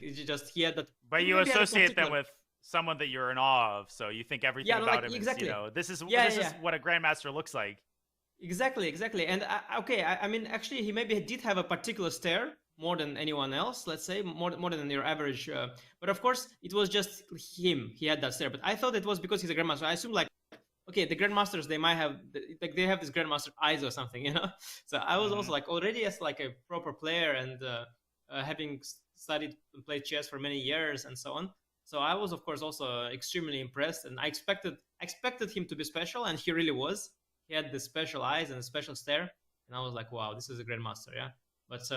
it's just he had that. But you associate them with someone that you're in awe of, so you think everything about him exactly. is, this is is what a grandmaster looks like. Exactly. And I mean, actually, he maybe did have a particular stare more than anyone else. Let's say more than your average. But of course, it was just him. He had that stare. But I thought it was because he's a grandmaster. I assume okay, the grandmasters, they might have they have this grandmaster eyes or something, So I was also already as a proper player and having studied and played chess for many years and so on. So I was of course also extremely impressed, and I expected him to be special, and he really was. He had the special eyes and a special stare, and I was like, wow, this is a grandmaster, yeah. But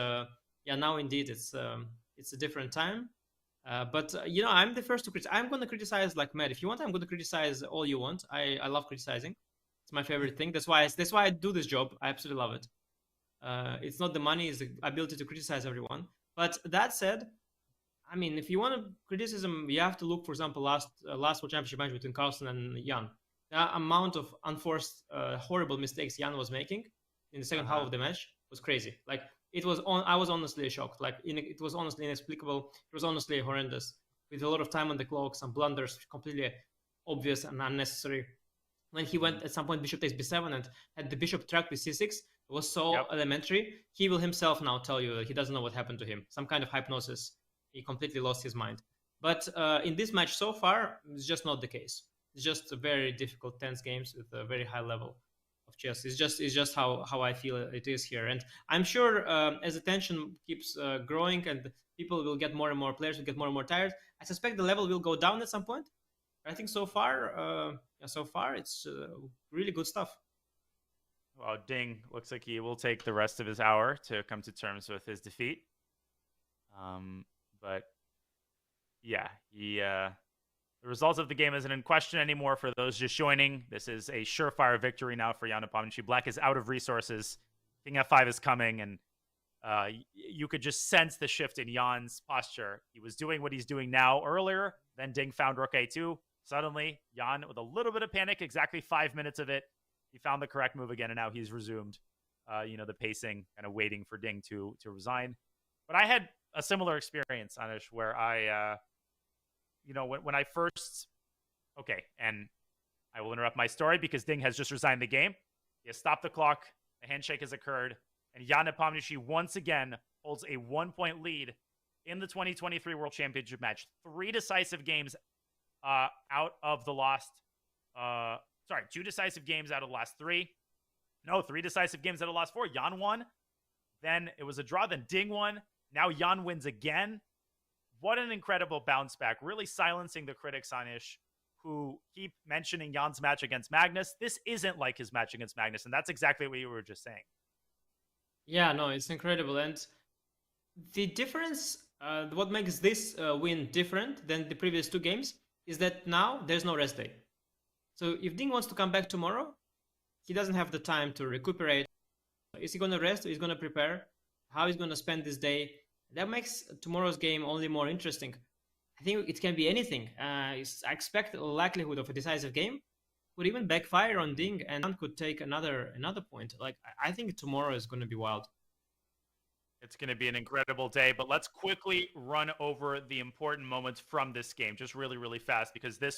now indeed it's a different time. But I'm the first to criticize. I'm going to criticize like mad. If you want, I'm going to criticize all you want. I love criticizing. It's my favorite thing. That's why I do this job. I absolutely love it. It's not the money; it's the ability to criticize everyone. But that said, I mean, if you want criticism, you have to look, for example, last World Championship match between Carlsen and Jan. The amount of unforced, horrible mistakes Jan was making in the second half of the match was crazy. I was honestly shocked. It was honestly inexplicable. It was honestly horrendous. With a lot of time on the clock, some blunders, completely obvious and unnecessary. When he went at some point, bishop takes b7 and had the bishop tracked with c6, it was so elementary. He will himself now tell you that he doesn't know what happened to him. Some kind of hypnosis. He completely lost his mind. But in this match so far, it's just not the case. It's just a very difficult, tense games with a very high level of chess. It's just how I feel it is here. And I'm sure as the tension keeps growing and people will get more and more, players will get more and more tired, I suspect the level will go down at some point. I think so far it's really good stuff. Well, Ding looks like he will take the rest of his hour to come to terms with his defeat. But yeah, the result of the game isn't in question anymore for those just joining. This is a surefire victory now for Jan Nepomniachtchi. Black is out of resources. King f5 is coming, and you could just sense the shift in Jan's posture. He was doing what he's doing now earlier. Then Ding found rook a2. Suddenly, Jan, with a little bit of panic, exactly 5 minutes of it, he found the correct move again, and now he's resumed, the pacing, kind of waiting for Ding to resign. But I had a similar experience, Anish, where I, when I first, and I will interrupt my story because Ding has just resigned the game. He has stopped the clock. The handshake has occurred. And Jan Nepomniachtchi once again holds a 1-point lead in the 2023 World Championship match. 3 decisive games out of the last, 2 decisive games out of the last 3. No, 3 decisive games out of the last 4. Jan won. Then it was a draw. Then Ding won. Now Jan wins again. What an incredible bounce back. Really silencing the critics, Anish, who keep mentioning Jan's match against Magnus. This isn't like his match against Magnus, and that's exactly what you were just saying. Yeah, no, it's incredible. And the difference, what makes this win different than the previous 2 games, is that now there's no rest day. So if Ding wants to come back tomorrow, he doesn't have the time to recuperate. Is he going to rest or is he going to prepare? How he's going to spend this day? That makes tomorrow's game only more interesting. I think it can be anything. I expect a likelihood of a decisive game could even backfire on Ding and could take another point. I think tomorrow is going to be wild. It's going to be an incredible day, but let's quickly run over the important moments from this game, just really, really fast, because this